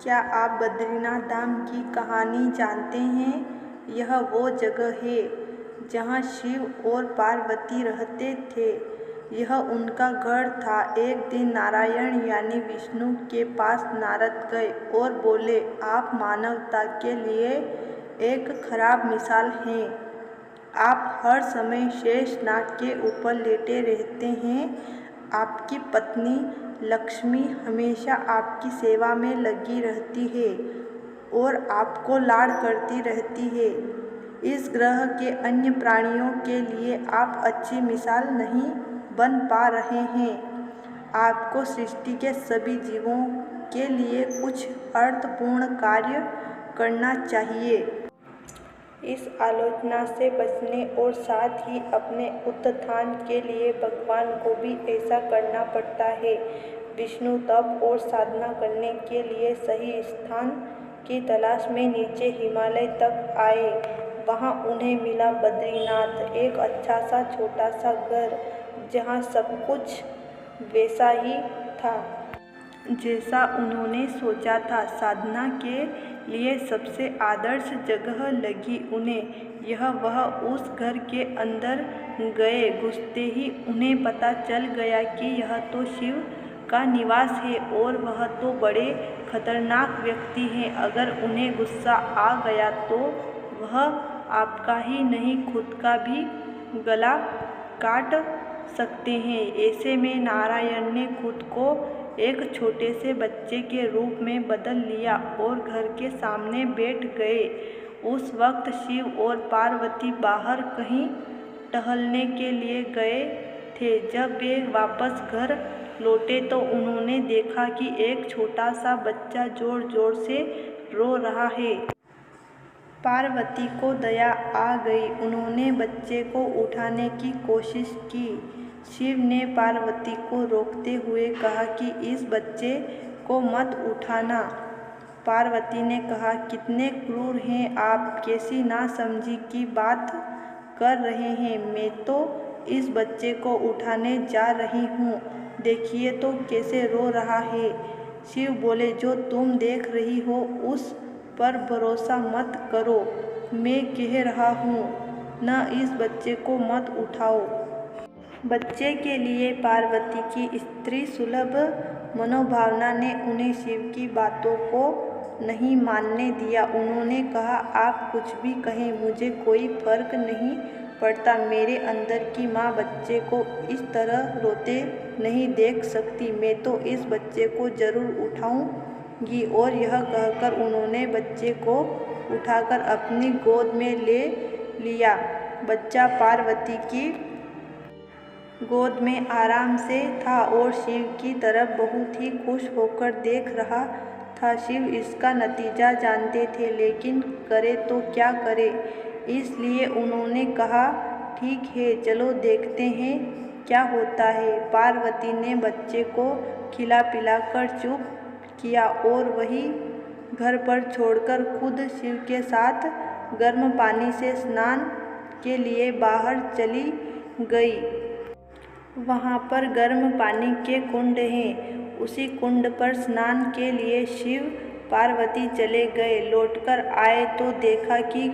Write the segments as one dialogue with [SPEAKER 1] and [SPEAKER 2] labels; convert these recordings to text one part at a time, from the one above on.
[SPEAKER 1] क्या आप बद्रीनाथ धाम की कहानी जानते हैं? यह वो जगह है जहाँ शिव और पार्वती रहते थे। यह उनका घर था। एक दिन नारायण यानी विष्णु के पास नारद गए और बोले, आप मानवता के लिए एक खराब मिसाल हैं। आप हर समय शेष नाग के ऊपर लेटे रहते हैं। आपकी पत्नी लक्ष्मी हमेशा आपकी सेवा में लगी रहती है और आपको लाड़ करती रहती है। इस ग्रह के अन्य प्राणियों के लिए आप अच्छी मिसाल नहीं बन पा रहे हैं। आपको सृष्टि के सभी जीवों के लिए कुछ अर्थपूर्ण कार्य करना चाहिए। इस आलोचना से बचने और साथ ही अपने उत्थान के लिए भगवान को भी ऐसा करना पड़ता है। विष्णु तप और साधना करने के लिए सही स्थान की तलाश में नीचे हिमालय तक आए। वहाँ उन्हें मिला बद्रीनाथ, एक अच्छा सा छोटा सा घर जहाँ सब कुछ वैसा ही था जैसा उन्होंने सोचा था। साधना के लिए सबसे आदर्श जगह लगी उन्हें। वह उस घर के अंदर गए। घुसते ही उन्हें पता चल गया कि यह तो शिव का निवास है और वह तो बड़े खतरनाक व्यक्ति हैं। अगर उन्हें गुस्सा आ गया तो वह आपका ही नहीं खुद का भी गला काट सकते हैं। ऐसे में नारायण ने खुद को एक छोटे से बच्चे के रूप में बदल लिया और घर के सामने बैठ गए। उस वक्त शिव और पार्वती बाहर कहीं टहलने के लिए गए थे। जब वे वापस घर लौटे तो उन्होंने देखा कि एक छोटा सा बच्चा जोर जोर से रो रहा है। पार्वती को दया आ गई। उन्होंने बच्चे को उठाने की कोशिश की। शिव ने पार्वती को रोकते हुए कहा कि इस बच्चे को मत उठाना। पार्वती ने कहा, कितने क्रूर हैं आप, कैसी नासमझी की बात कर रहे हैं। मैं तो इस बच्चे को उठाने जा रही हूँ, देखिए तो कैसे रो रहा है। शिव बोले, जो तुम देख रही हो उस पर भरोसा मत करो। मैं कह रहा हूँ न, इस बच्चे को मत उठाओ। बच्चे के लिए पार्वती की स्त्री सुलभ मनोभावना ने उन्हें शिव की बातों को नहीं मानने दिया। उन्होंने कहा, आप कुछ भी कहें, मुझे कोई फर्क नहीं पड़ता। मेरे अंदर की माँ बच्चे को इस तरह रोते नहीं देख सकती। मैं तो इस बच्चे को जरूर उठाऊंगी। और यह कहकर उन्होंने बच्चे को उठाकर अपनी गोद में ले लिया। बच्चा पार्वती की गोद में आराम से था और शिव की तरफ बहुत ही खुश होकर देख रहा था। शिव इसका नतीजा जानते थे, लेकिन करे तो क्या करे, इसलिए उन्होंने कहा, ठीक है, चलो देखते हैं क्या होता है। पार्वती ने बच्चे को खिला पिलाकर चुप किया और वही घर पर छोड़कर खुद शिव के साथ गर्म पानी से स्नान के लिए बाहर चली गई। वहाँ पर गर्म पानी के कुंड हैं। उसी कुंड पर स्नान के लिए शिव पार्वती चले गए। लौटकर आए तो देखा कि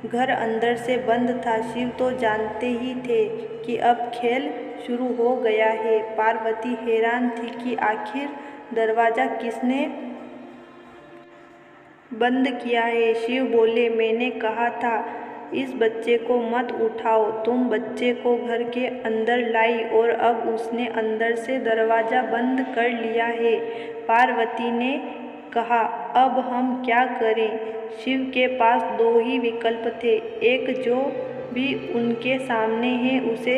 [SPEAKER 1] घर अंदर से बंद था। शिव तो जानते ही थे कि अब खेल शुरू हो गया है। पार्वती हैरान थी कि आखिर दरवाज़ा किसने बंद किया है। शिव बोले, मैंने कहा था इस बच्चे को मत उठाओ। तुम बच्चे को घर के अंदर लाई और अब उसने अंदर से दरवाज़ा बंद कर लिया है। पार्वती ने कहा, अब हम क्या करें। शिव के पास दो ही विकल्प थे, एक जो भी उनके सामने है उसे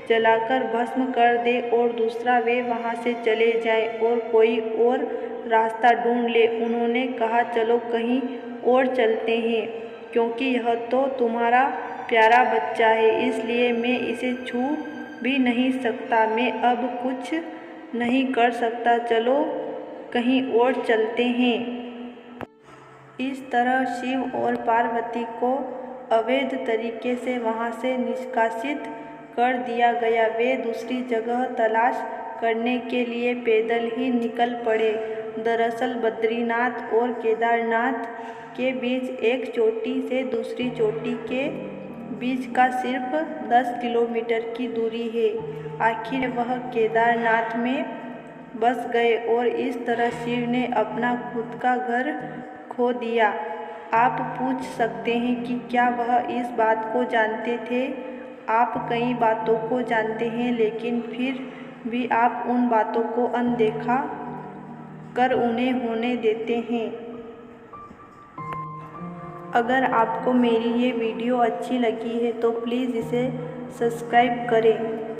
[SPEAKER 1] जलाकर भस्म कर दे और दूसरा वे वहाँ से चले जाएं और कोई और रास्ता ढूंढ ले। उन्होंने कहा, चलो कहीं और चलते हैं, क्योंकि यह तो तुम्हारा प्यारा बच्चा है, इसलिए मैं इसे छू भी नहीं सकता। मैं अब कुछ नहीं कर सकता, चलो कहीं और चलते हैं। इस तरह शिव और पार्वती को अवैध तरीके से वहाँ से निष्कासित कर दिया गया। वे दूसरी जगह तलाश करने के लिए पैदल ही निकल पड़े। दरअसल बद्रीनाथ और केदारनाथ के बीच एक चोटी से दूसरी चोटी के बीच का सिर्फ 10 किलोमीटर की दूरी है। आखिर वह केदारनाथ में बस गए और इस तरह शिव ने अपना खुद का घर खो दिया। आप पूछ सकते हैं कि क्या वह इस बात को जानते थे? आप कई बातों को जानते हैं, लेकिन फिर भी आप उन बातों को अनदेखा कर उन्हें होने देते हैं। अगर आपको मेरी ये वीडियो अच्छी लगी है तो प्लीज़ इसे सब्सक्राइब करें।